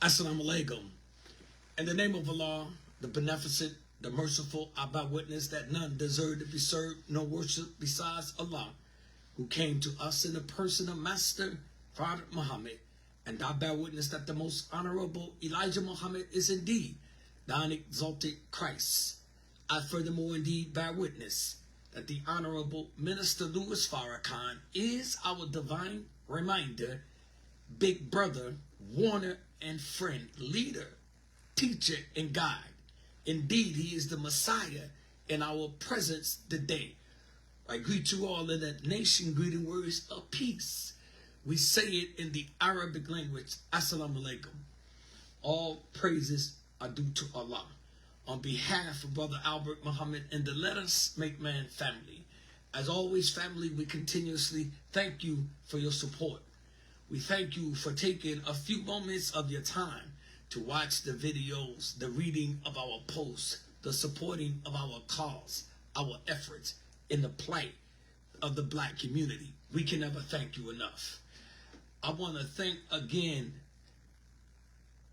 Assalamu alaikum. In the name of Allah, the beneficent, the merciful, I bear witness that none deserve to be served nor worship besides Allah, who came to us in the person of Master Prophet Muhammad. And I bear witness that the most honorable Elijah Muhammad is indeed the unexalted Christ. I furthermore indeed bear witness that the Honorable Minister Louis Farrakhan is our divine reminder, big brother, warner, and friend, leader, teacher, and guide. Indeed, he is the Messiah in our presence today. I greet you all in the nation greeting words of peace. We say it in the Arabic language, Assalamu alaikum. All praises are due to Allah. On behalf of Brother Albert Muhammad and the Let Us Make Man family, as always, family, we continuously thank you for your support. We thank you for taking a few moments of your time to watch the videos, the reading of our posts, the supporting of our cause, our efforts in the plight of the black community. We can never thank you enough. I want to thank again,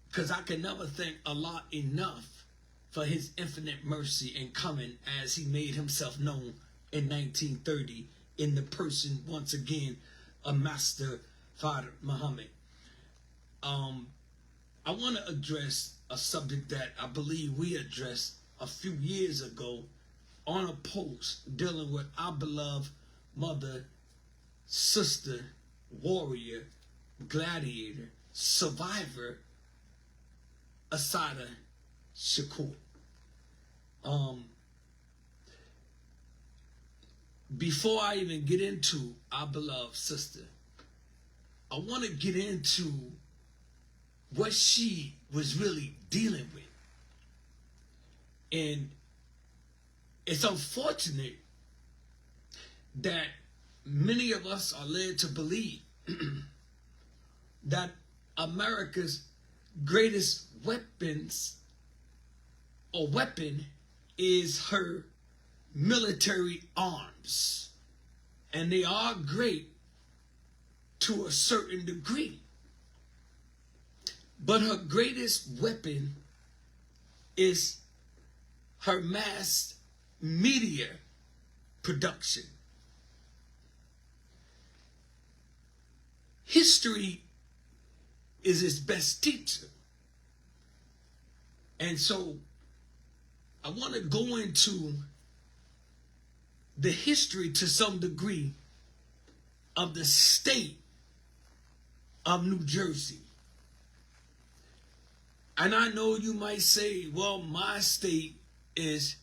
because I can never thank Allah enough for his infinite mercy in coming as he made himself known in 1930 in the person, once again, of Master Father Muhammad. I want to address a subject that I believe we addressed a few years ago on a post dealing with our beloved mother, sister, warrior, gladiator, survivor, Assata Shakur. Before I even get into our beloved sister, I want to get into what she was really dealing with. And it's unfortunate that many of us are led to believe that America's greatest weapon is her military arms. And they are great to a certain degree. But her greatest weapon is her mass media production. History is its best teacher. And so I want to go into the history to some degree of the state of New Jersey. And I know you might say, well, my state is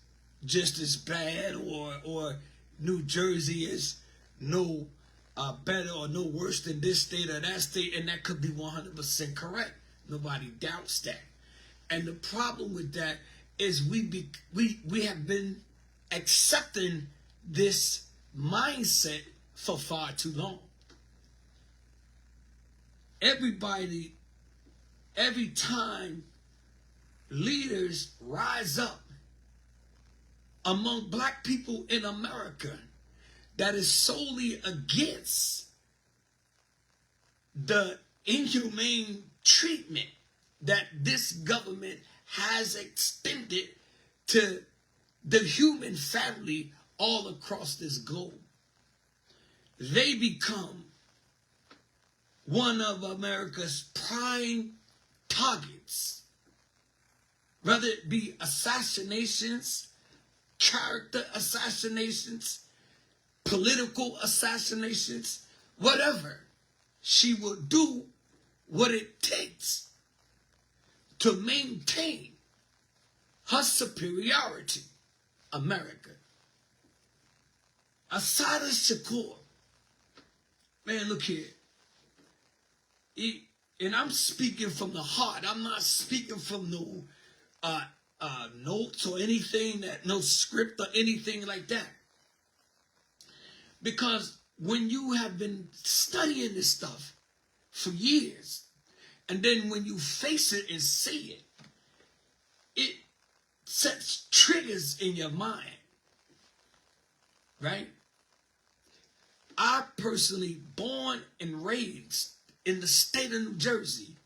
just as bad, or New Jersey is no better or no worse than this state or that state, and that could be 100% correct. Nobody doubts that. And the problem with that is we have been accepting this mindset for far too long. Every time leaders rise up among black people in America that is solely against the inhumane treatment that this government has extended to the human family all across this globe, they become one of America's prime targets, whether it be assassinations, character assassinations, political assassinations, whatever. She will do what it takes to maintain her superiority. America. Assata Shakur. Man, look here. And I'm speaking from the heart. I'm not speaking from no notes or anything, no script or anything like that. Because when you have been studying this stuff for years, and then when you face it and see it, it sets triggers in your mind, right? I personally, born and raised in the state of New Jersey,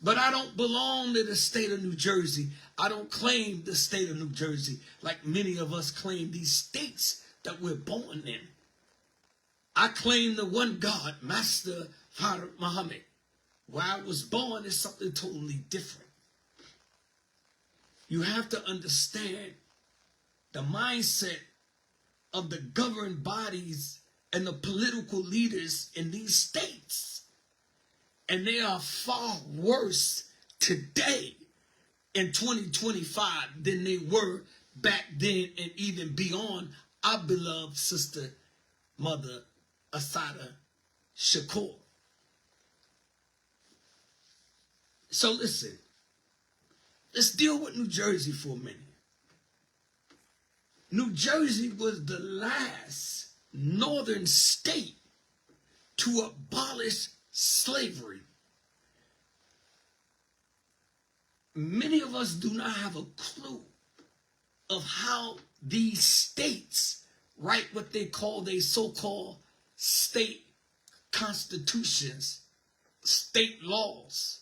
But I don't belong to the state of New Jersey. I don't claim the state of New Jersey like many of us claim these states that we're born in. I claim the one God, Master Father Muhammad. Where I was born is something totally different. You have to understand the mindset of the governed bodies and the political leaders in these states. And they are far worse today in 2025 than they were back then and even beyond our beloved sister, Mother Assata Shakur. So listen, let's deal with New Jersey for a minute. New Jersey was the last northern state to abolish slavery. Many of us do not have a clue of how these states write what they call their so-called state constitutions, state laws.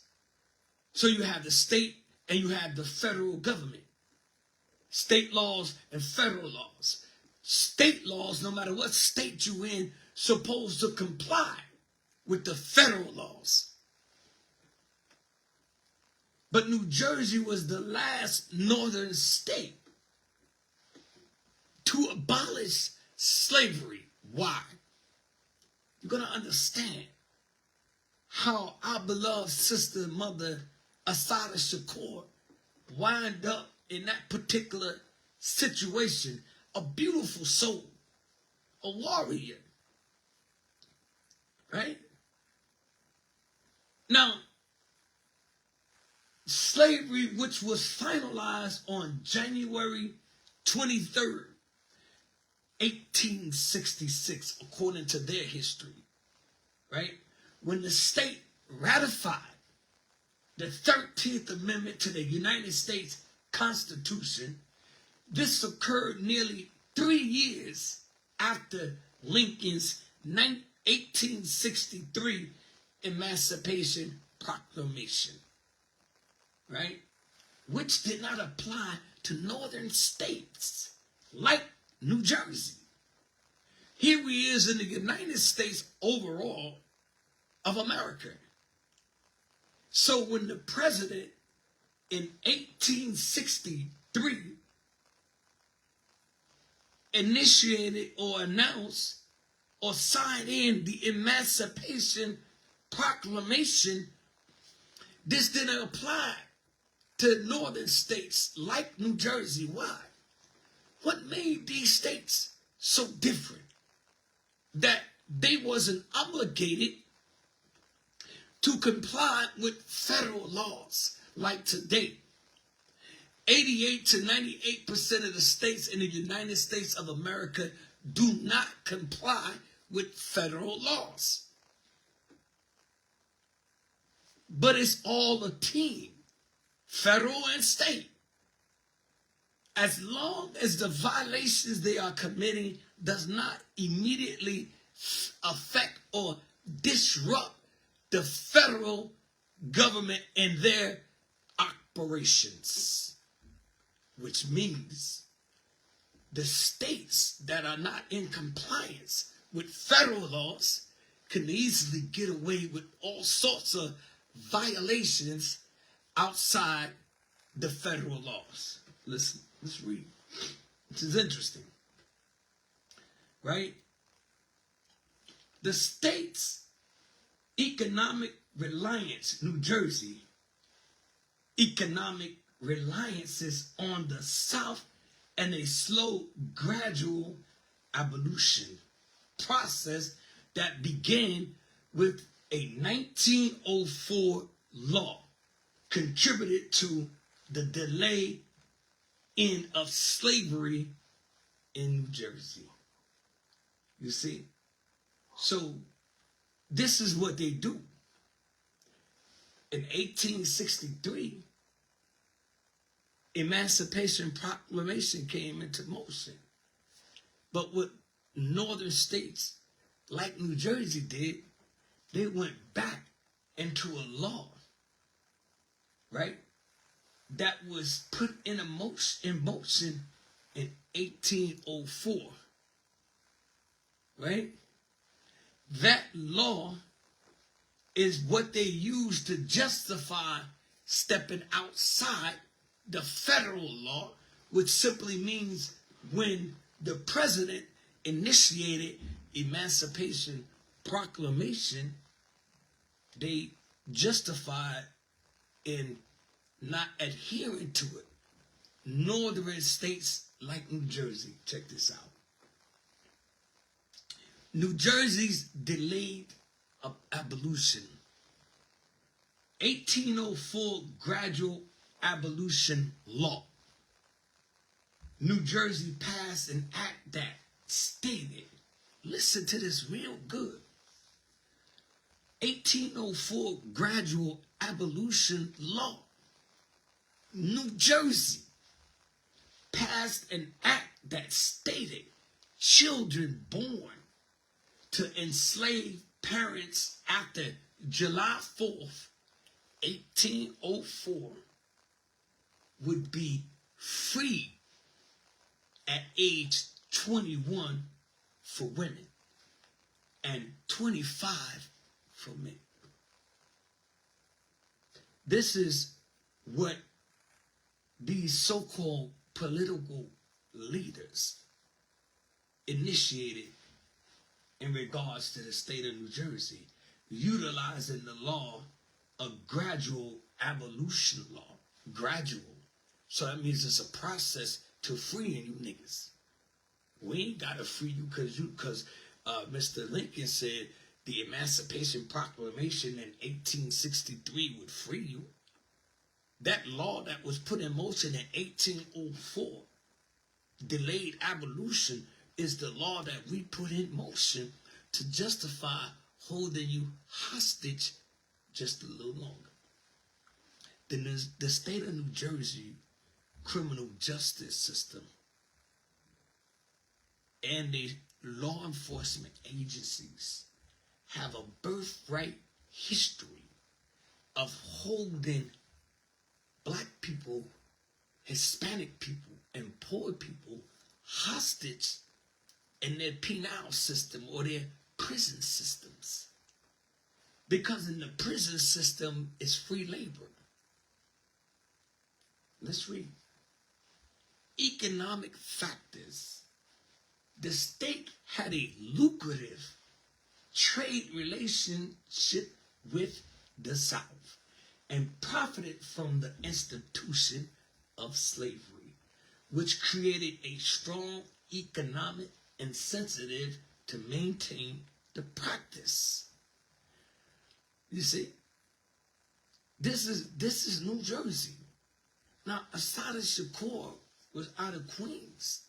So you have the state and you have the federal government. State laws and federal laws. State laws, no matter what state you're in, supposed to comply with the federal laws. But New Jersey was the last northern state to abolish slavery. Why? You're going to understand how our beloved sister, Mother Assata Shakur, wind up in that particular situation. A beautiful soul, a warrior, right? Now, slavery, which was finalized on January 23rd, 1866, according to their history, right? When the state ratified the 13th Amendment to the United States Constitution, this occurred nearly 3 years after Lincoln's 1863 Emancipation Proclamation, right? Which did not apply to northern states like New Jersey. Here we is in the United States overall of America. So when the president in 1863 initiated or announced or signed in the Emancipation Proclamation, this didn't apply to northern states like New Jersey. Why? What made these states so different that they wasn't obligated to comply with federal laws like today? 88 to 98% of the states in the United States of America do not comply with federal laws. But it's all a team, federal and state. As long as the violations they are committing does not immediately affect or disrupt the federal government and their operations, which means the states that are not in compliance with federal laws can easily get away with all sorts of violations outside the federal laws. Listen, let's read. This is interesting, right? The state's economic reliance, New Jersey, economic reliances on the South and a slow, gradual evolution process that began with a 1904 law contributed to the delay in of slavery in New Jersey. You see? So this is what they do. In 1863, Emancipation Proclamation came into motion. But what northern states like New Jersey did, they went back into a law right? That was put in motion in 1804, right? That law is what they use to justify stepping outside the federal law, which simply means when the president initiated Emancipation Proclamation, they justified in not adhering to it. Northern states like New Jersey, check this out. New Jersey's delayed abolition. 1804 gradual abolition law. New Jersey passed an act that stated, listen to this real good, 1804 gradual abolition law. New Jersey passed an act that stated children born to enslaved parents after July 4th, 1804 would be free at age 21 for women and 25 for men. This is what these so-called political leaders initiated in regards to the state of New Jersey, utilizing the law of gradual abolition law. Gradual. So that means it's a process to freeing you niggas. We ain't got to free you because Mr. Lincoln said the Emancipation Proclamation in 1863 would free you. That law that was put in motion in 1804, delayed abolition, is the law that we put in motion to justify holding you hostage just a little longer. The state of New Jersey criminal justice system and the law enforcement agencies have a birthright history of holding black people, Hispanic people, and poor people hostage in their penal system or their prison systems. Because in the prison system is free labor. Let's read. Economic factors. The state had a lucrative trade relationship with the South and profited from the institution of slavery, which created a strong economic incentive to maintain the practice. You see, this is New Jersey. Now, Assata Shakur was out of Queens.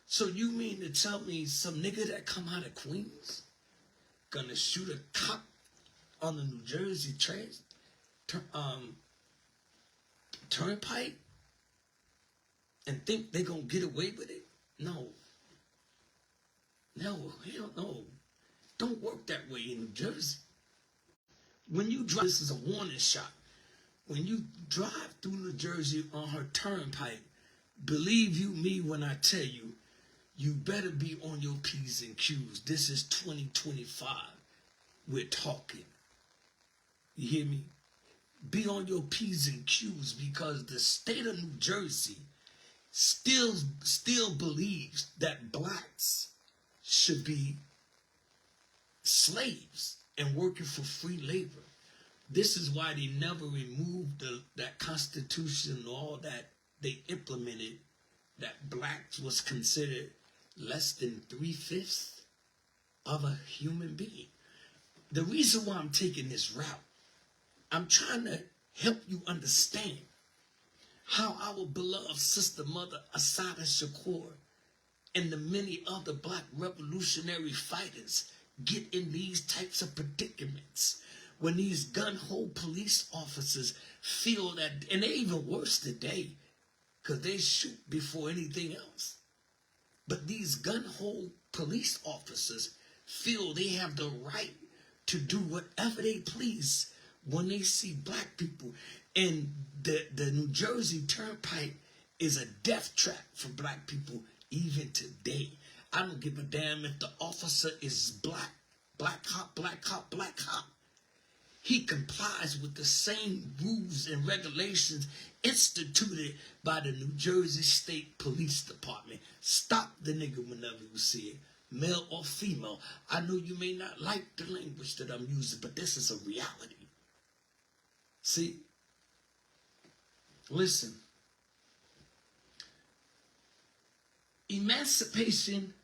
So you mean to tell me some nigga that come out of Queens gonna shoot a cop on the New Jersey turnpike and think they gonna get away with it? No, hell no. Don't work that way in New Jersey. When you drive, this is a warning shot. When you drive through New Jersey on her turnpike, believe you me when I tell you, you better be on your P's and Q's. This is 2025. We're talking. You hear me? Be on your P's and Q's, because the state of New Jersey still believes that blacks should be slaves and working for free labor. This is why they never removed that constitution law that they implemented, that blacks was considered less than 3/5 of a human being. The reason why I'm taking this route, I'm trying to help you understand how our beloved sister mother Assata Shakur and the many other black revolutionary fighters get in these types of predicaments when these gun-ho police officers feel that, and they even worse today, because they shoot before anything else. But these gun-ho police officers feel they have the right to do whatever they please when they see black people, and the New Jersey Turnpike is a death trap for black people even today. I don't give a damn if the officer is black. Black cop, black cop, black cop. He complies with the same rules and regulations instituted by the New Jersey State Police Department. Stop the nigga whenever you see it, male or female. I know you may not like the language that I'm using, but this is a reality. See? Listen. Emancipation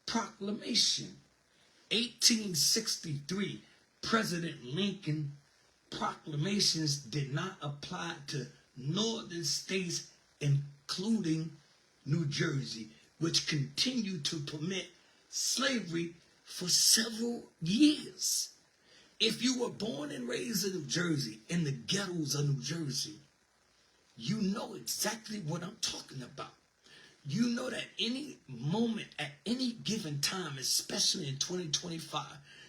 Proclamation, 1863. President Lincoln proclamations did not apply to northern states, including New Jersey, which continued to permit slavery for several years. If you were born and raised in New Jersey, in the ghettos of New Jersey, you know exactly what I'm talking about. You know that any moment, at any given time, especially in 2025,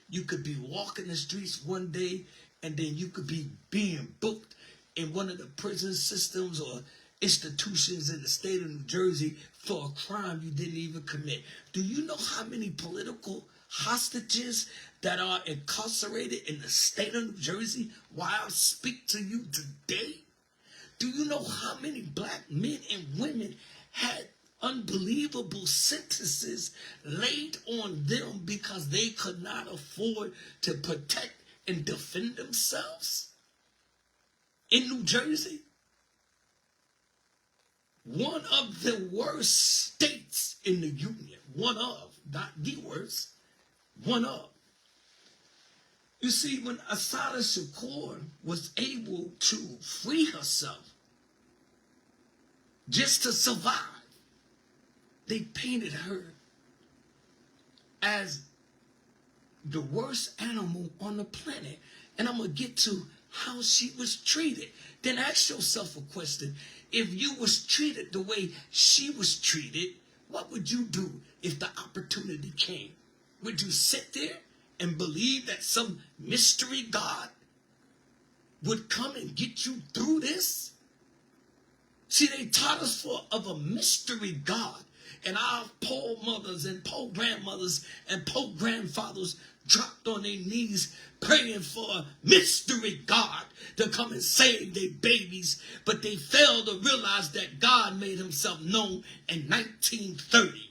you could be walking the streets one day and then you could be being booked in one of the prison systems or institutions in the state of New Jersey for a crime you didn't even commit. Do you know how many political hostages that are incarcerated in the state of New Jersey while I speak to you today? Do you know how many black men and women had unbelievable sentences laid on them because they could not afford to protect and defend themselves in New Jersey? One of the worst states in the union. One of, not the worst, one of. You see, when Assata Shakur was able to free herself just to survive, they painted her as the worst animal on the planet. And I'm going to get to how she was treated. Then ask yourself a question. If you was treated the way she was treated, what would you do if the opportunity came? Would you sit there and believe that some mystery God would come and get you through this? See, they taught us of a mystery God. And our poor mothers and poor grandmothers and poor grandfathers dropped on their knees praying for a mystery God to come and save their babies. But they failed to realize that God made himself known in 1930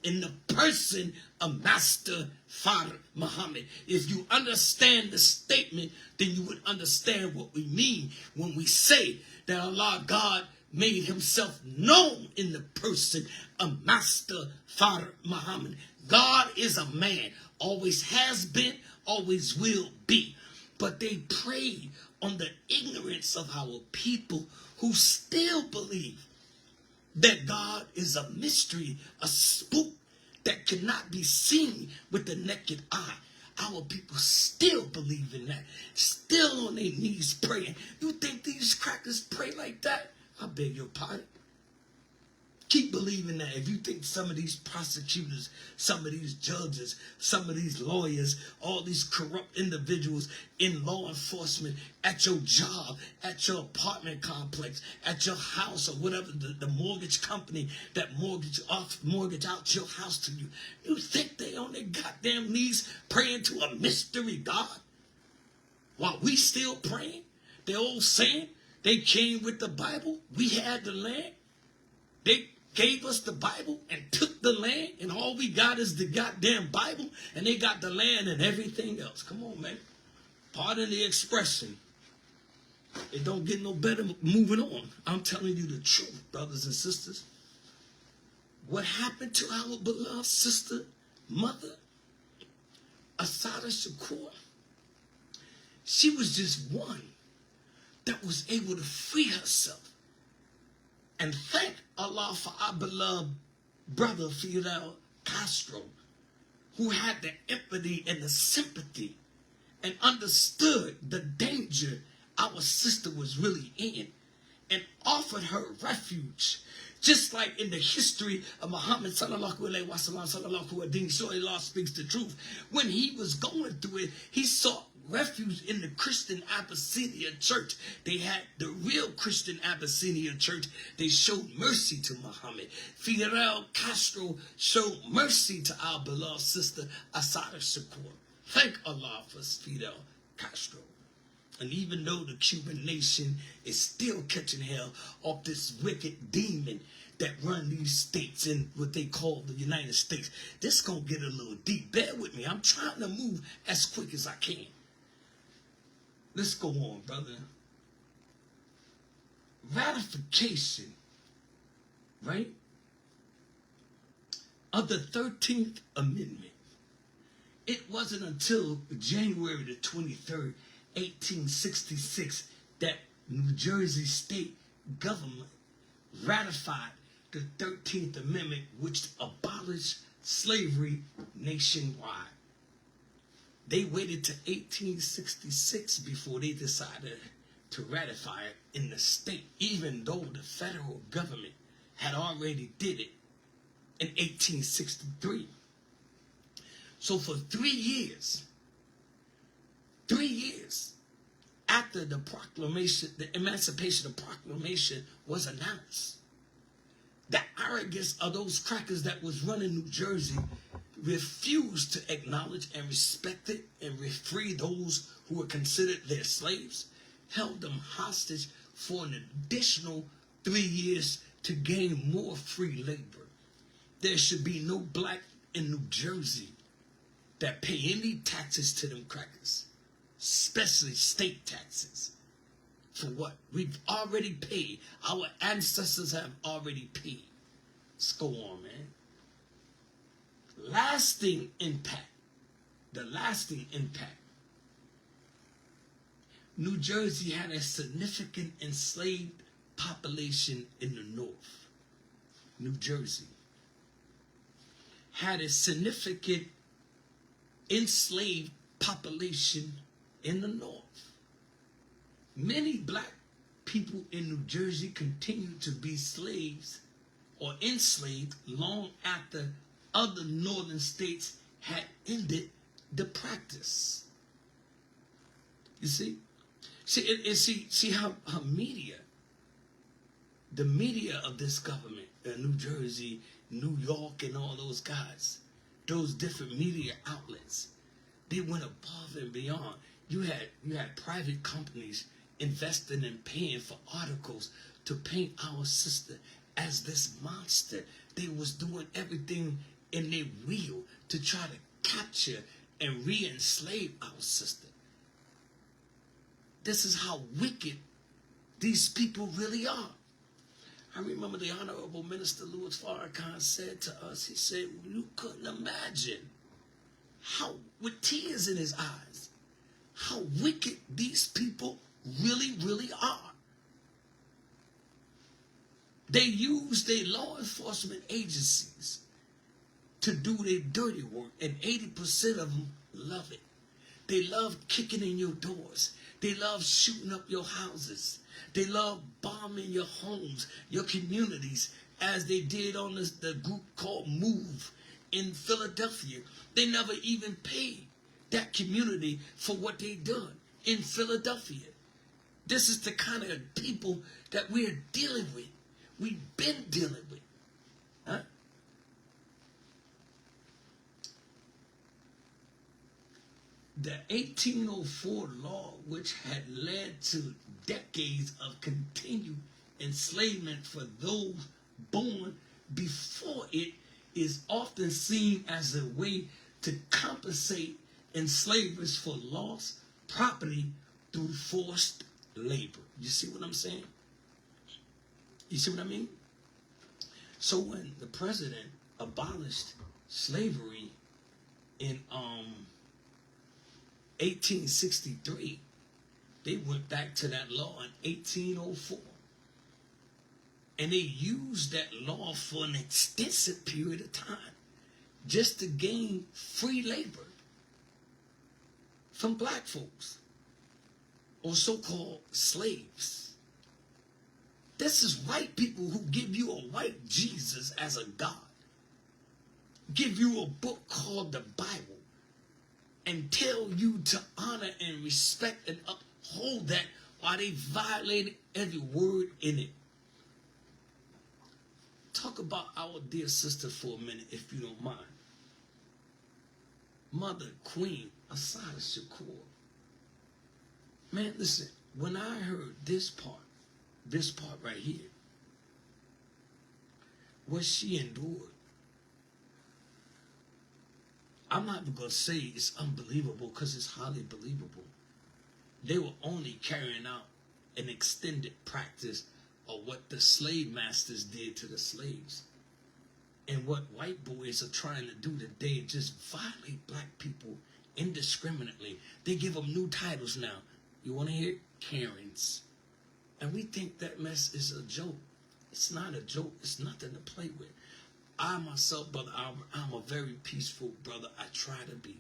in the person of Master Father Muhammad. If you understand the statement, then you would understand what we mean when we say that Allah God made himself known in the person of Master Father Muhammad. God is a man, always has been, always will be. But they preyed on the ignorance of our people who still believe that God is a mystery, a spook that cannot be seen with the naked eye. Our people still believe in that, still on their knees praying. You think these crackers pray like that? I beg your pardon. Keep believing that. If you think some of these prosecutors, some of these judges, some of these lawyers, all these corrupt individuals in law enforcement, at your job, at your apartment complex, at your house, or whatever, the mortgage company that mortgage out your house to you, you think they on their goddamn knees praying to a mystery God? While we still praying? The old saying, they came with the Bible, we had the land. They gave us the Bible and took the land, and all we got is the goddamn Bible, and they got the land and everything else. Come on, man. Pardon the expression. It don't get no better moving on. I'm telling you the truth, brothers and sisters. What happened to our beloved sister, mother, Assata Shakur? She was just one that was able to free herself. And thank Allah for our beloved brother Fidel Castro, who had the empathy and the sympathy and understood the danger our sister was really in and offered her refuge. Just like in the history of Muhammad sallallahu alaihi wasallam, sallallahu alaihi wasallam, Allah speaks the truth. When he was going through it, he sought refuge in the Christian Abyssinia Church. They had the real Christian Abyssinia Church. They showed mercy to Muhammad. Fidel Castro showed mercy to our beloved sister Assata Shakur. Thank Allah for Fidel Castro. And even though the Cuban nation is still catching hell off this wicked demon that run these states in what they call the United States, this gonna get a little deep. Bear with me. I'm trying to move as quick as I can. Let's go on, brother. Ratification, right, of the 13th Amendment. It wasn't until January the 23rd, 1866, that New Jersey state government ratified the 13th Amendment, which abolished slavery nationwide. They waited to 1866 before they decided to ratify it in the state, even though the federal government had already did it in 1863. So for 3 years after the proclamation, the Emancipation Proclamation was announced, the arrogance of those crackers that was running New Jersey refused to acknowledge and respect it and free those who were considered their slaves, held them hostage for an additional 3 years to gain more free labor. There should be no black in New Jersey that pay any taxes to them crackers, especially state taxes. For what? We've already paid. Our ancestors have already paid. Let's go on, man. Lasting impact. The lasting impact. New Jersey had a significant enslaved population in the north. New Jersey had a significant enslaved population in the north. Many black people in New Jersey continued to be slaves or enslaved long after other northern states had ended the practice. You see? See how media, the media of this government, New Jersey, New York, and all those guys, those different media outlets, they went above and beyond. You had private companies investing and paying for articles to paint our sister as this monster. They was doing everything in their will to try to capture and re-enslave our sister. This is how wicked these people really are. I remember the Honorable Minister Louis Farrakhan said to us, he said, you couldn't imagine how, with tears in his eyes, how wicked these people really are. They use their law enforcement agencies to do their dirty work, and 80% of them love it. They love kicking in your doors. They love shooting up your houses. They love bombing your homes, your communities, as they did on the group called MOVE in Philadelphia. They never even paid that community for what they done in Philadelphia. This is the kind of people that we're dealing with. We've been dealing with. Huh? The 1804 law, which had led to decades of continued enslavement for those born before it, is often seen as a way to compensate enslavers for lost property through forced labor. You see what I'm saying? You see what I mean? So when the president abolished slavery in 1863, they went back to that law in 1804. And they used that law for an extensive period of time just to gain free labor from black folks or so-called slaves. This is white people who give you a white Jesus as a God, give you a book called the Bible, and tell you to honor and respect and uphold that while they violated every word in it. Talk about our dear sister for a minute, if you don't mind. Mother, Queen, Assata Shakur. Man, listen, when I heard this part right here, what she endured, I'm not even going to say it's unbelievable because it's highly believable. They were only carrying out an extended practice of what the slave masters did to the slaves. And what white boys are trying to do today is just violate black people indiscriminately. They give them new titles now. You want to hear it? Karens. And we think that mess is a joke. It's not a joke. It's nothing to play with. I myself, Brother Albert, I'm a very peaceful brother. I try to be,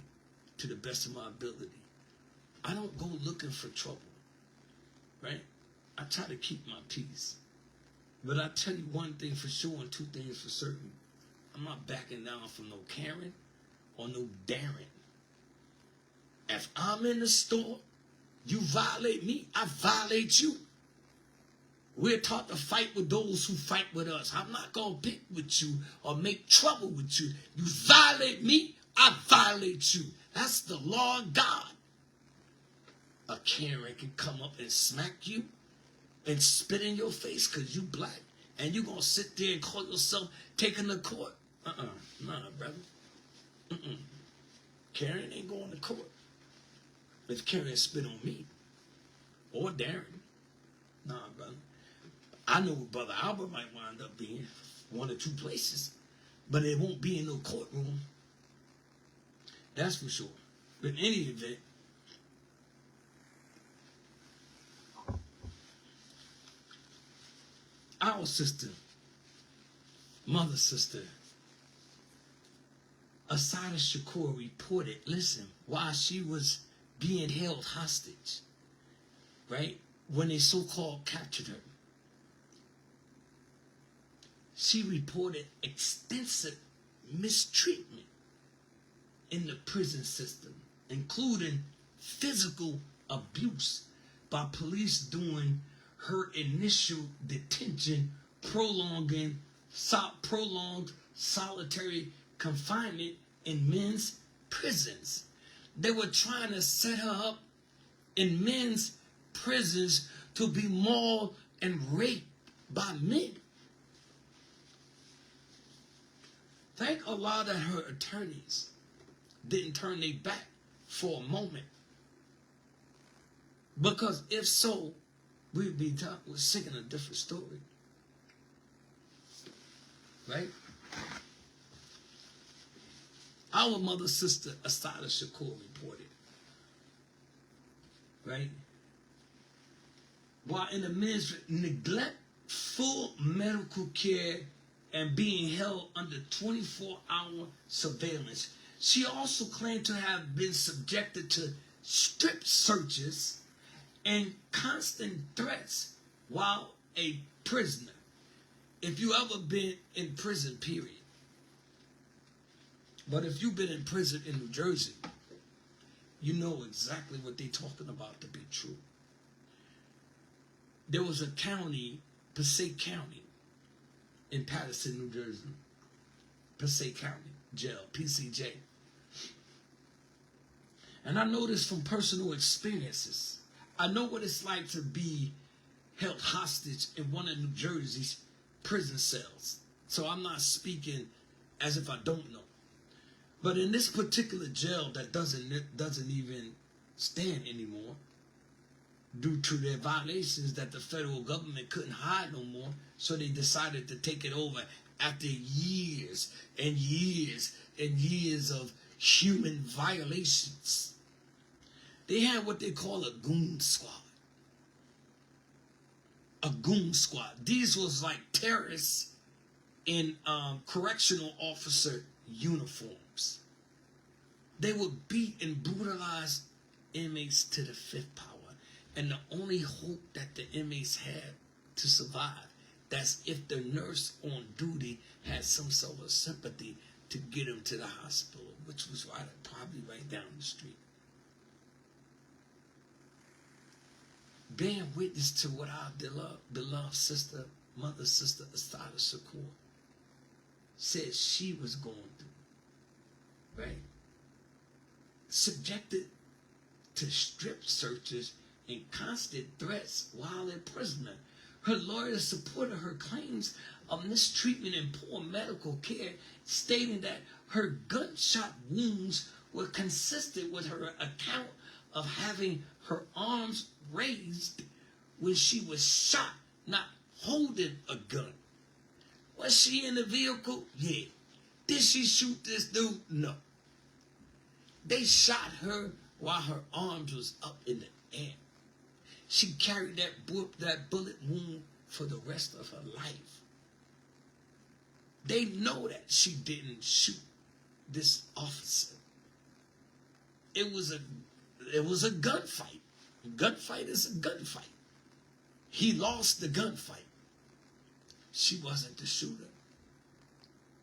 to the best of my ability. I don't go looking for trouble, right? I try to keep my peace. But I tell you one thing for sure and two things for certain. I'm not backing down from no Karen or no Darren. If I'm in the store, you violate me, I violate you. We're taught to fight with those who fight with us. I'm not going to pick with you or make trouble with you. You violate me, I violate you. That's the law of God. A Karen can come up and smack you and spit in your face because you black. And you going to sit there and call yourself taking the court. Nah, brother. Karen ain't going to court. If Karen spit on me or Darren. Nah, brother. I know Brother Albert might wind up being one or two places, but it won't be in no courtroom. That's for sure. But in any event, our sister, mother sister, Assata Shakur reported, listen, while she was being held hostage, right, when they so-called captured her, she reported extensive mistreatment in the prison system, including physical abuse by police during her initial detention, prolonged solitary confinement in men's prisons. They were trying to set her up in men's prisons to be mauled and raped by men. Thank Allah that her attorneys didn't turn their back for a moment. Because if so, we're singing a different story. Right? Our mother sister Assata Shakur reported, right? While in the men's neglectful medical care and being held under 24-hour surveillance, she also claimed to have been subjected to strip searches and constant threats while a prisoner. If you ever been in prison, period. But if you've been in prison in New Jersey, you know exactly what they're talking about to be true. There was a county, Passaic County, in Patterson, New Jersey. Passaic County Jail, PCJ. And I know this from personal experiences. I know what it's like to be held hostage in one of New Jersey's prison cells. So I'm not speaking as if I don't know. But in this particular jail that doesn't even stand anymore, due to their violations that the federal government couldn't hide no more, so they decided to take it over after years and years and years of human violations. They had what they call a goon squad. A goon squad. These was like terrorists in correctional officer uniforms. They would beat and brutalize inmates to the fifth power. And the only hope that the inmates had to survive, that's if the nurse on duty had some sort of sympathy to get him to the hospital, which was probably right down the street. Bearing witness to what our beloved sister, mother sister Assata Shakur said she was going through, right? Subjected to strip searches and constant threats while in prison. Her lawyer supported her claims of mistreatment and poor medical care, stating that her gunshot wounds were consistent with her account of having her arms raised when she was shot, not holding a gun. Was she in the vehicle? Yeah. Did she shoot this dude? No. They shot her while her arms was up in the air. She carried that bullet wound for the rest of her life. They know that she didn't shoot this officer. It was a gunfight. A gunfight is a gunfight. He lost the gunfight. She wasn't the shooter.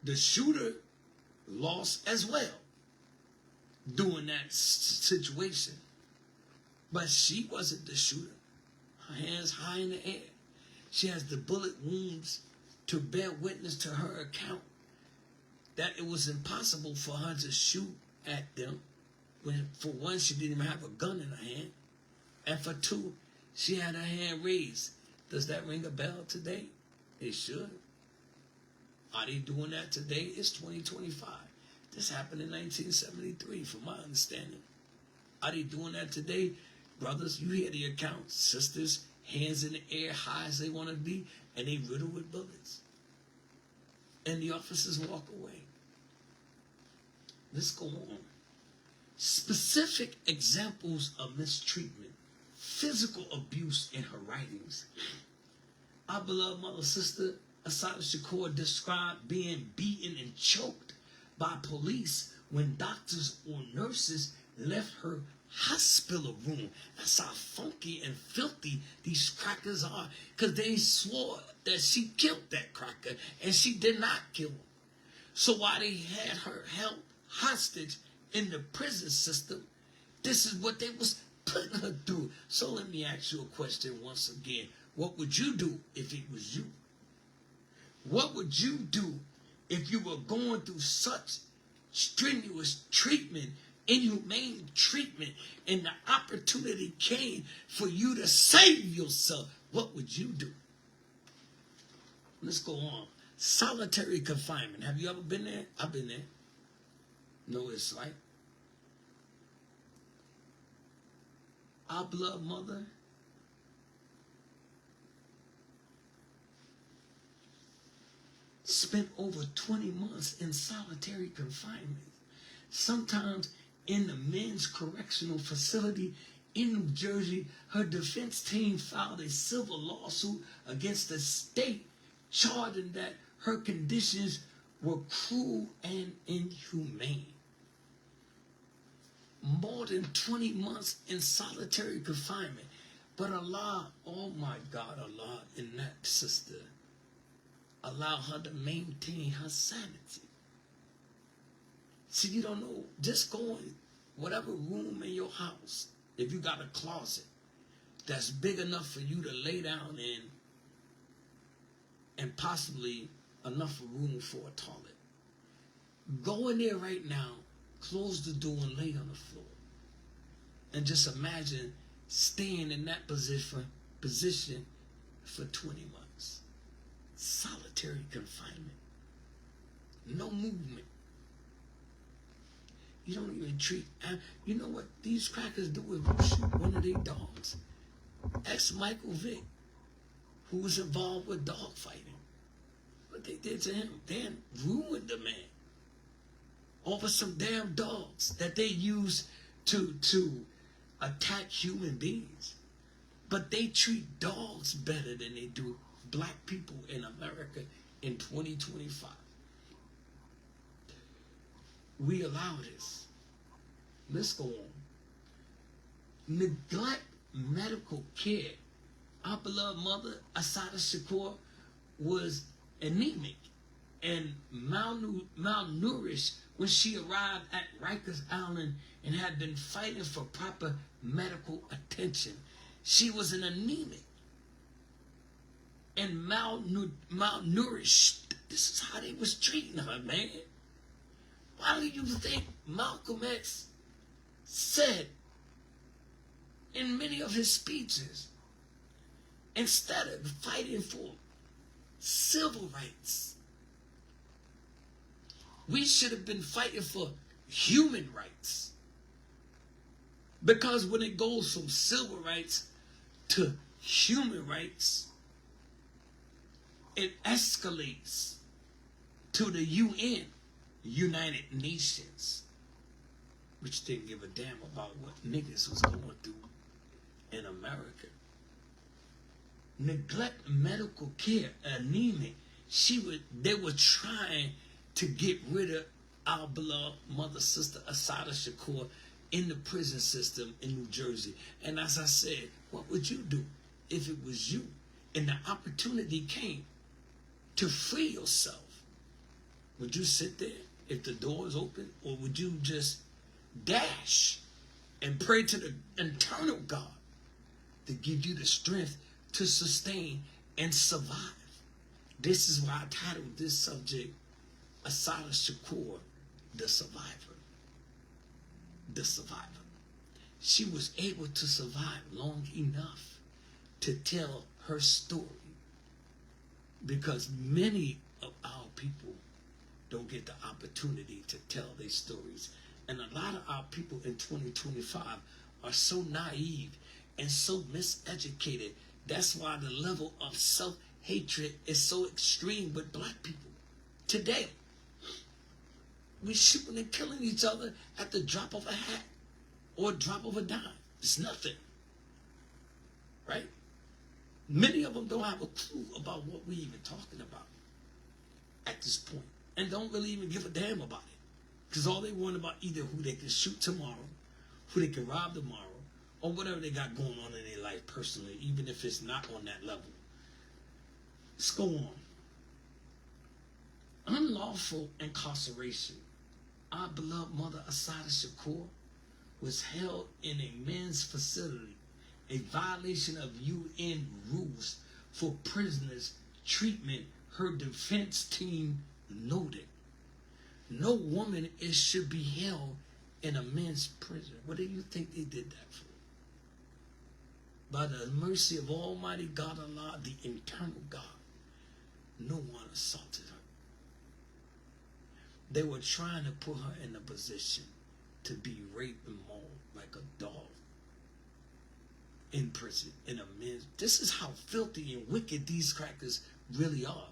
The shooter lost as well during that situation. But she wasn't the shooter. Her hands high in the air. She has the bullet wounds to bear witness to her account that it was impossible for her to shoot at them. When, for one, she didn't even have a gun in her hand. And for two, she had her hand raised. Does that ring a bell today? It should. Are they doing that today? It's 2025. This happened in 1973, from my understanding. Are they doing that today? Brothers, you hear the account. Sisters, hands in the air, high as they want to be, and they riddled with bullets. And the officers walk away. Let's go on. Specific examples of mistreatment, physical abuse in her writings. Our beloved mother sister Assata Shakur described being beaten and choked by police when doctors or nurses left her hospital room. That's how funky and filthy these crackers are, because they swore that she killed that cracker, and she did not kill him. So while they had her held hostage in the prison system, this is what they was putting her through. So let me ask you a question once again. What would you do if it was you? What would you do if you were going through such strenuous treatment, inhumane treatment, and the opportunity came for you to save yourself? What would you do? Let's go on. Solitary confinement. Have you ever been there? I've been there. Know what it's like. Our beloved mother spent over 20 months in solitary confinement, sometimes in the men's correctional facility in New Jersey. Her defense team filed a civil lawsuit against the state, charging that her conditions were cruel and inhumane. More than 20 months in solitary confinement. But Allah, oh my God, Allah in that sister, allow her to maintain her sanity. See, you don't know, just go in whatever room in your house, if you got a closet that's big enough for you to lay down in, and possibly enough room for a toilet. Go in there right now, close the door and lay on the floor. And just imagine staying in that position for 20 months. Solitary confinement. No movement. You don't even treat. You know what these crackers do is shoot one of their dogs. Ex-Michael Vick, who was involved with dog fighting. What they did to him, they ruined the man over some damn dogs that they use to attack human beings. But they treat dogs better than they do black people in America in 2025. We allow this. Let's go on. Neglect medical care. Our beloved mother, Assata Shakur, was anemic and malnourished when she arrived at Rikers Island and had been fighting for proper medical attention. She was an anemic and malnourished. This is how they was treating her, man. Why do you think Malcolm X said in many of his speeches, instead of fighting for civil rights, we should have been fighting for human rights? Because when it goes from civil rights to human rights, it escalates to the UN, United Nations, which didn't give a damn about what niggas was going through in America. Neglect medical care, anemic. They were trying to get rid of our beloved mother, sister Assata Shakur in the prison system in New Jersey. And as I said, what would you do if it was you and the opportunity came to free yourself? Would you sit there if the door is open, or would you just dash and pray to the eternal God to give you the strength to sustain and survive? This is why I titled this subject, Assata Shakur, the survivor. The survivor. She was able to survive long enough to tell her story, because many of our people don't get the opportunity to tell their stories. And a lot of our people in 2025 are so naive and so miseducated. That's why the level of self-hatred is so extreme with black people today. We shooting and killing each other at the drop of a hat or a drop of a dime. It's nothing, right? Many of them don't have a clue about what we're even talking about at this point, and don't really even give a damn about it, because all they want about either who they can shoot tomorrow, who they can rob tomorrow, or whatever they got going on in their life personally, even if it's not on that level. Let's go on. Unlawful incarceration. Our beloved mother, Assata Shakur, was held in a men's facility, a violation of UN rules for prisoners' treatment, her defense team noted. No woman should be held in a men's prison. What do you think they did that for? By the mercy of Almighty God Allah, the eternal God, no one assaulted her. They were trying to put her in a position to be raped and mauled like a dog in prison, in a men's. This is how filthy and wicked these crackers really are.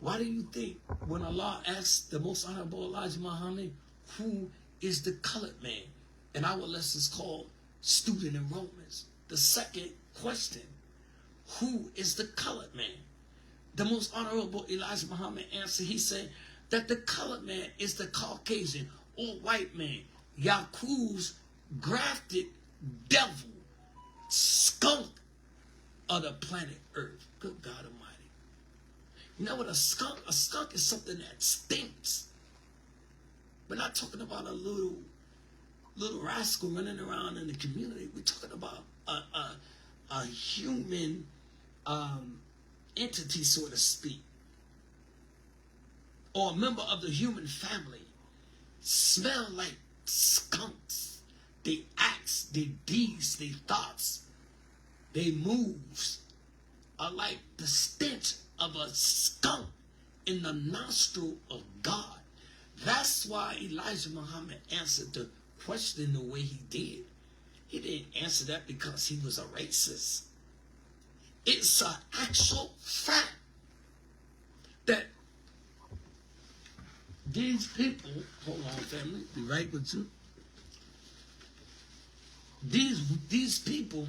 Why do you think when Allah asked the Most Honorable Elijah Muhammad, who is the colored man? And our lessons called Student in Romans. The second question, who is the colored man? The Most Honorable Elijah Muhammad answered, he said that the colored man is the Caucasian or white man, Yaqu's grafted devil, skunk of the planet Earth. Good God Almighty. You know what a skunk? A skunk is something that stinks. We're not talking about a little rascal running around in the community. We're talking about a human entity, so to speak, or a member of the human family. Smell like skunks. They acts, their deeds, their thoughts, their moves are like the stench of a skunk in the nostril of God. That's why Elijah Muhammad answered the question the way he did. He didn't answer that because he was a racist. It's an actual fact that these people, hold on family, be right with you. These people,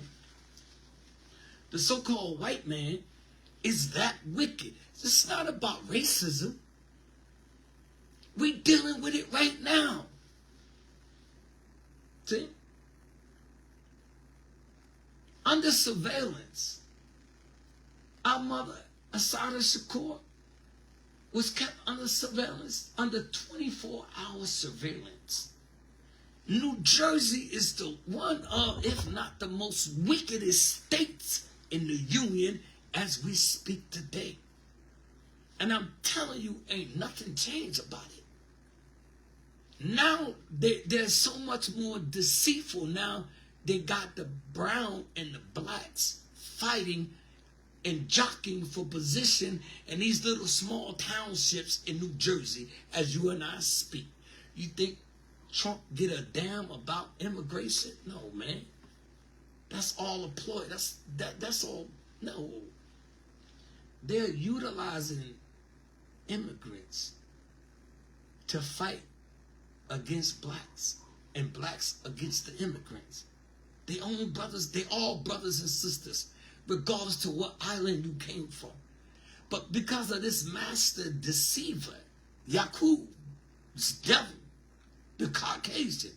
the so-called white man, is that wicked. It's not about racism. We're dealing with it right now. See? Under surveillance, our mother, Assata Shakur, was kept under surveillance, under 24-hour surveillance. New Jersey is the one of, if not the most wickedest states in the union as we speak today. And I'm telling you, ain't nothing changed about it. Now, they're so much more deceitful. Now, they got the brown and the blacks fighting and jockeying for position in these little small townships in New Jersey as you and I speak. You think Trump get a damn about immigration? No, man. That's all a ploy. That's all. No. They're utilizing immigrants to fight against blacks and blacks against the immigrants. They own brothers. They all brothers and sisters, regardless to what island you came from. But because of this master deceiver, Yakub's devil, the Caucasian,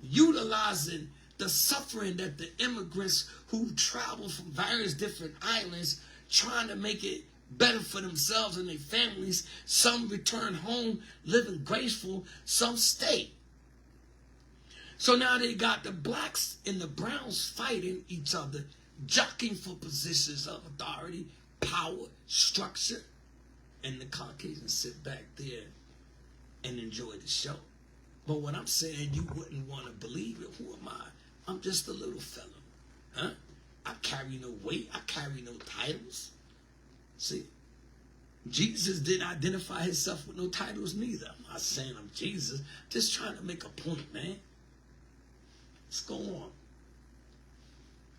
utilizing the suffering that the immigrants who travel from various different islands, trying to make it better for themselves and their families. Some return home living graceful, some stay. So now they got the blacks and the browns fighting each other, jockeying for positions of authority, power, structure, and the Caucasians sit back there and enjoy the show. But what I'm saying, you wouldn't want to believe it. Who am I? I'm just a little fella. Huh? I carry no weight. I carry no titles. See, Jesus didn't identify himself with no titles neither. I'm not saying I'm Jesus. Just trying to make a point, man. Let's go on.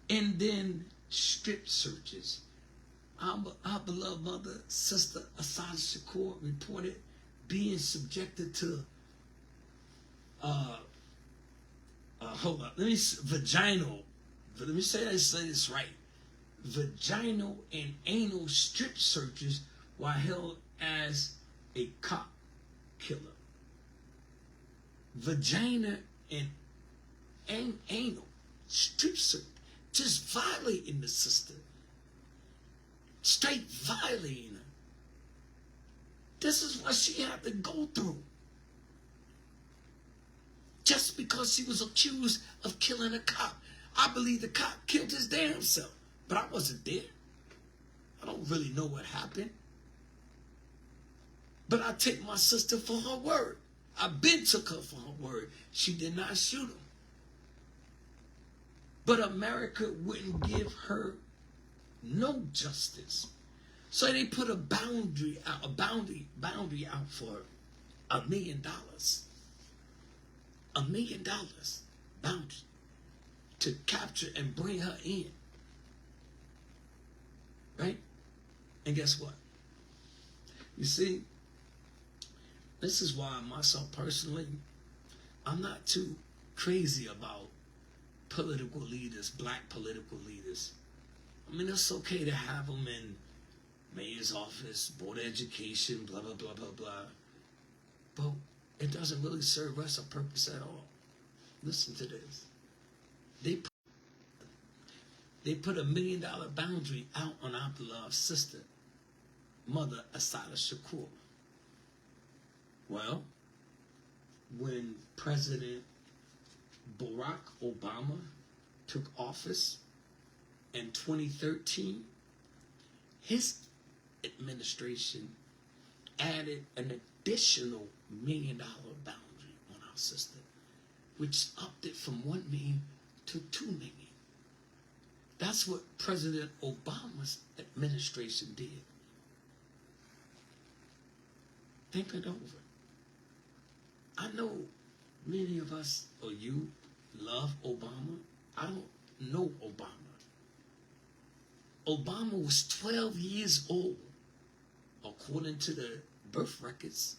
And then strip searches. Our beloved mother, Sister Assata Shakur, reported being subjected to hold up. Vaginal. Let me say this right. Vaginal and anal strip searches while held as a cop killer. Vagina and anal strip search, just violating the sister. Straight violating her. This is what she had to go through. Just because she was accused of killing a cop. I believe the cop killed his damn self. But I wasn't there. I don't really know what happened. But I take my sister for her word. I been took her for her word. She did not shoot him. But America wouldn't give her no justice. So they put a boundary out for her. $1 million. $1 million boundary to capture and bring her in. Right? And guess what? You see, this is why myself personally, I'm not too crazy about political leaders, black political leaders. I mean, it's okay to have them in mayor's office, board of education, blah, blah, blah, blah, blah. But it doesn't really serve us a purpose at all. Listen to this. They put $1 million boundary out on our beloved sister, Mother Assata Shakur. Well, when President Barack Obama took office in 2013, his administration added an additional $1 million boundary on our sister, which upped it from 1 million to 2 million. That's what President Obama's administration did. Think it over. I know many of us, or you, love Obama. I don't know Obama. Obama was 12 years old, according to the birth records,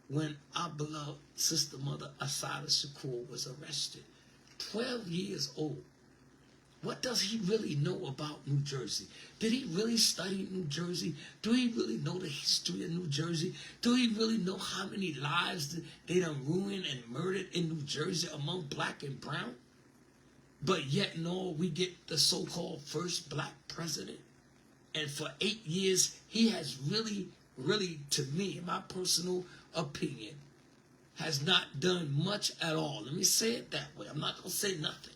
when our beloved sister mother Assata Shakur was arrested. 12 years old. What does he really know about New Jersey? Did he really study New Jersey? Do he really know the history of New Jersey? Do he really know how many lives they done ruined and murdered in New Jersey among black and brown? But yet, no, we get the so-called first black president. And for 8 years, he has really really, to me, in my personal opinion, has not done much at all. Let me say it that way. I'm not going to say nothing.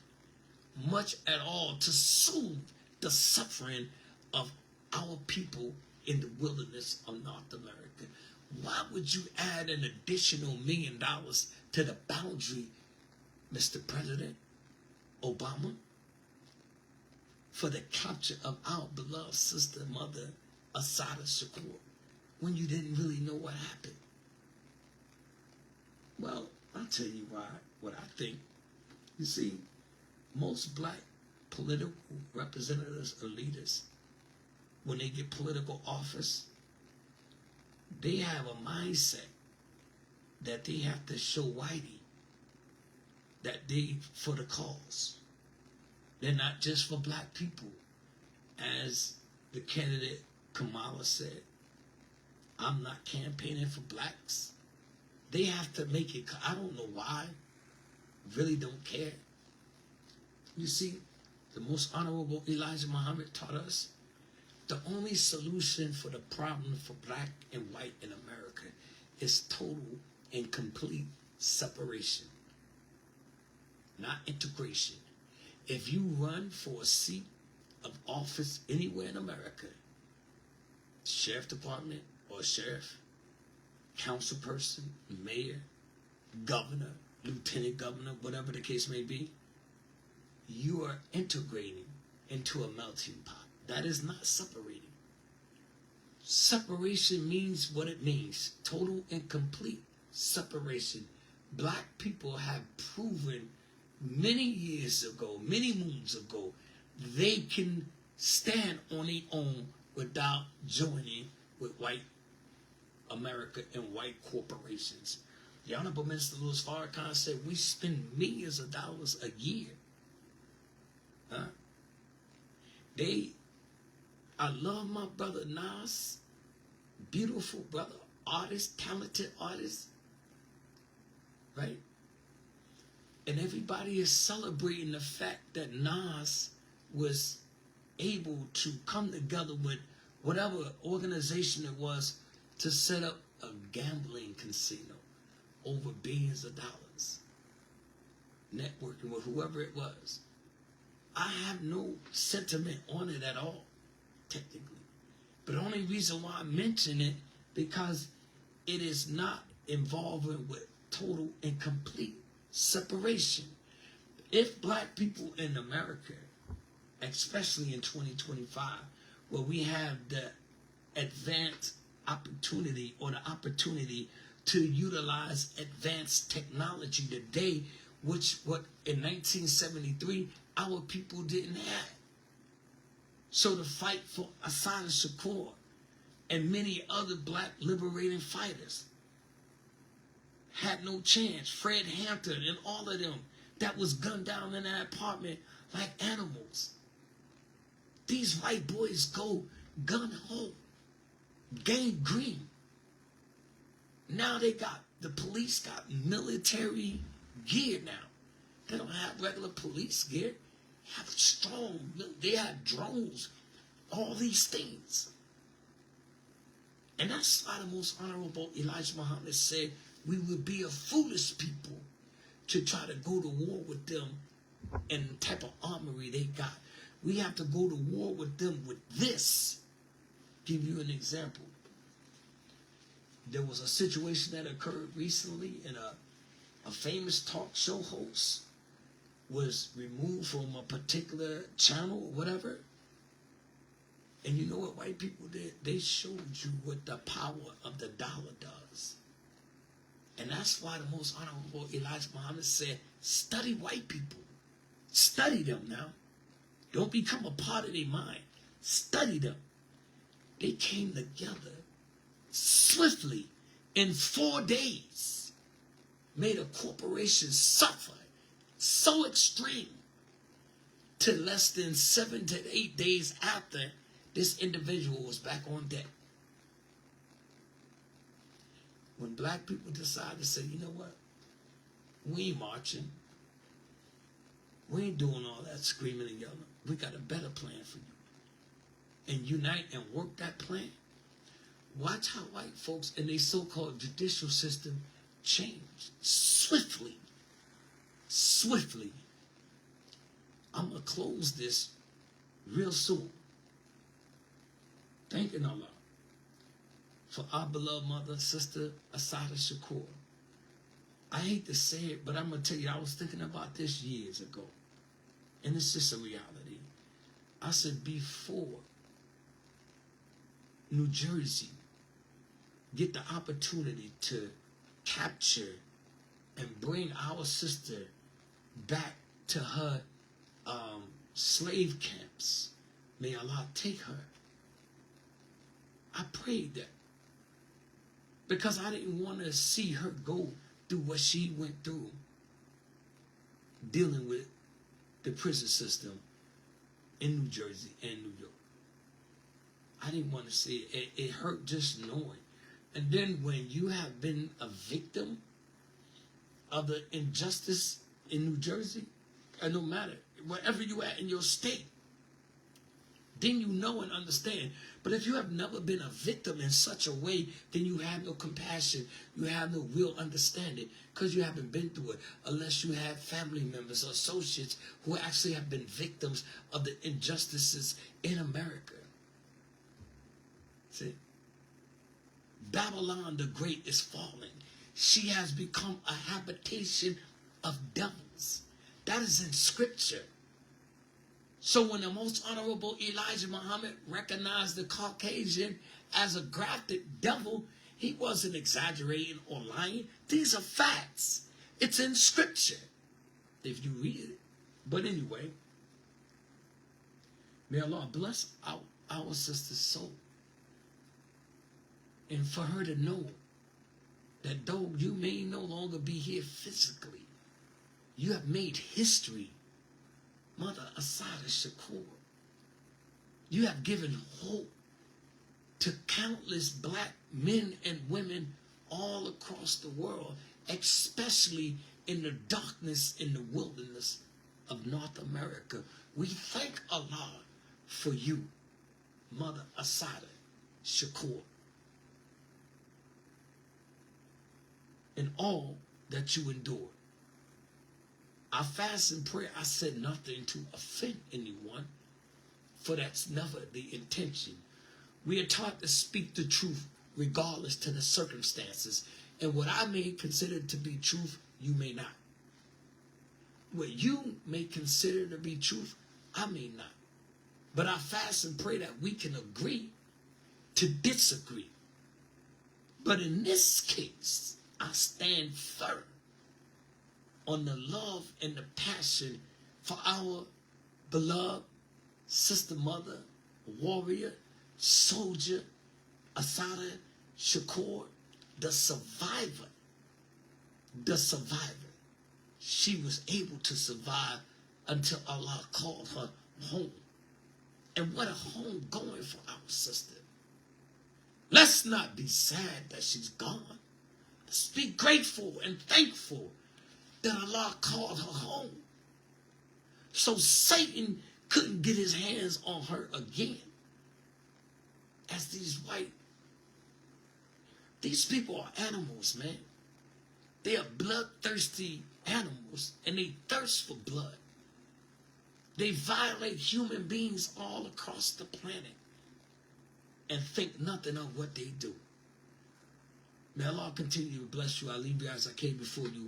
Much at all to soothe the suffering of our people in the wilderness of North America. Why would you add an additional $1 million to the boundary, Mr. President Obama, for the capture of our beloved sister, mother, Assata Shakur, when you didn't really know what happened? Well, I'll tell you why, what I think. You see, most black political representatives or leaders, when they get political office, they have a mindset that they have to show whitey that they for the cause. They're not just for black people. As the candidate Kamala said, I'm not campaigning for blacks. They have to make it, I don't know why, really don't care. You see, the most honorable Elijah Muhammad taught us the only solution for the problem for black and white in America is total and complete separation, not integration. If you run for a seat of office anywhere in America, sheriff department or sheriff, council person, mayor, governor, lieutenant governor, whatever the case may be, you are integrating into a melting pot. That is not separating. Separation means what it means. Total and complete separation. Black people have proven many years ago, many moons ago, they can stand on their own without joining with white America and white corporations. The Honorable Minister Louis Farrakhan said we spend millions of dollars a year. I love my brother Nas, beautiful brother, artist, talented artist, right? And everybody is celebrating the fact that Nas was able to come together with whatever organization it was to set up a gambling casino over billions of dollars, networking with whoever it was. I have no sentiment on it at all, technically. But the only reason why I mention it, because it is not involving with total and complete separation. If black people in America, especially in 2025, where we have the advanced opportunity or the opportunity to utilize advanced technology today, which what in 1973 our people didn't have. So the fight for Assata Shakur and many other black liberating fighters had no chance. Fred Hampton and all of them that was gunned down in that apartment like animals. These white boys go gun ho, gang green. Now the police got military gear now. They don't have regular police gear. They have drones, all these things. And that's why the most honorable Elijah Muhammad said we would be a foolish people to try to go to war with them and the type of armory they got. We have to go to war with them with this. Give you an example. There was a situation that occurred recently, and a famous talk show host was removed from a particular channel or whatever. And you know what white people did? They showed you what the power of the dollar does. And that's why the most honorable Elijah Muhammad said, study white people. Study them now. Don't become a part of their mind. Study them. They came together swiftly in 4 days. Made a corporation suffer so extreme to less than 7 to 8 days after this individual was back on deck. When black people decide to say, you know what, we ain't marching, we ain't doing all that screaming and yelling, we got a better plan for you, and unite and work that plan, Watch how white folks in their so-called judicial system change swiftly. Swiftly. I'm going to close this real soon. Thanking Allah for our beloved mother, Sister Assata Shakur. I hate to say it, but I'm going to tell you, I was thinking about this years ago. And it's just a reality. I said, before New Jersey get the opportunity to capture and bring our sister back to her slave camps, may Allah take her. I prayed that because I didn't want to see her go through what she went through dealing with the prison system in New Jersey and New York. I didn't want to see it. It hurt just knowing. And then when you have been a victim of the injustice in New Jersey, and no matter, wherever you at in your state, then you know and understand. But if you have never been a victim in such a way, then you have no compassion, you have no real understanding, because you haven't been through it, unless you have family members or associates who actually have been victims of the injustices in America. See? Babylon the Great is falling. She has become a habitation of devils. That is in Scripture. So when the most honorable Elijah Muhammad recognized the Caucasian as a grafted devil, he wasn't exaggerating or lying. These are facts. It's in Scripture, if you read it. But anyway, may Allah bless our sister's soul. And for her to know that though you may no longer be here physically, you have made history. Mother Assata Shakur, you have given hope to countless black men and women all across the world, especially in the darkness in the wilderness of North America. We thank Allah for you, Mother Assata Shakur, and all that you endured. I fast and pray. I said nothing to offend anyone, for that's never the intention. We are taught to speak the truth regardless to the circumstances. And what I may consider to be truth, you may not. What you may consider to be truth, I may not. But I fast and pray that we can agree to disagree. But in this case, I stand firm on the love and the passion for our beloved sister, mother, warrior, soldier, Assata Shakur, the survivor. The survivor. She was able to survive until Allah called her home. And what a home going for our sister. Let's not be sad that she's gone. Let's be grateful and thankful that Allah called her home, so Satan couldn't get his hands on her again. As these people are animals, man. They are bloodthirsty animals, and they thirst for blood. They violate human beings all across the planet and think nothing of what they do. May Allah continue to bless you. I leave you as I came before you.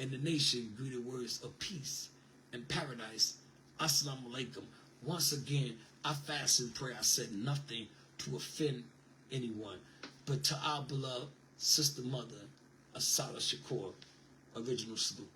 And the nation greeted words of peace and paradise. Assalamu alaikum. Once again, I fast and pray. I said nothing to offend anyone, but to our beloved sister mother, Assata Shakur, original salute.